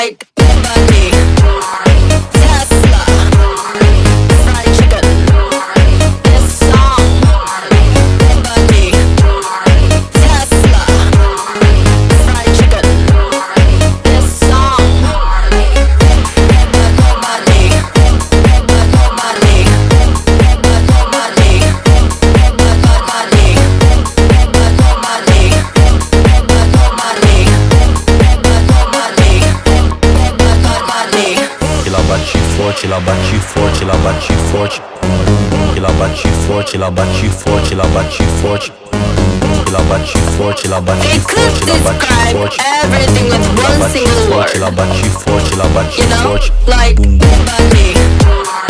like body, Tesla, fried chicken. This song, body, Tesla, fried chicken. This song, nobody, nobody, Ela bate forte, ela bate forte, ela bate forte. Ela bate forte, ela bate forte, ela bate forte. Ela bate forte, ela bate It could forte, ela bate describe forte. everything with Ela one bate single forte, ela word. bate forte, ela bate You know, forte. like Bum bum body,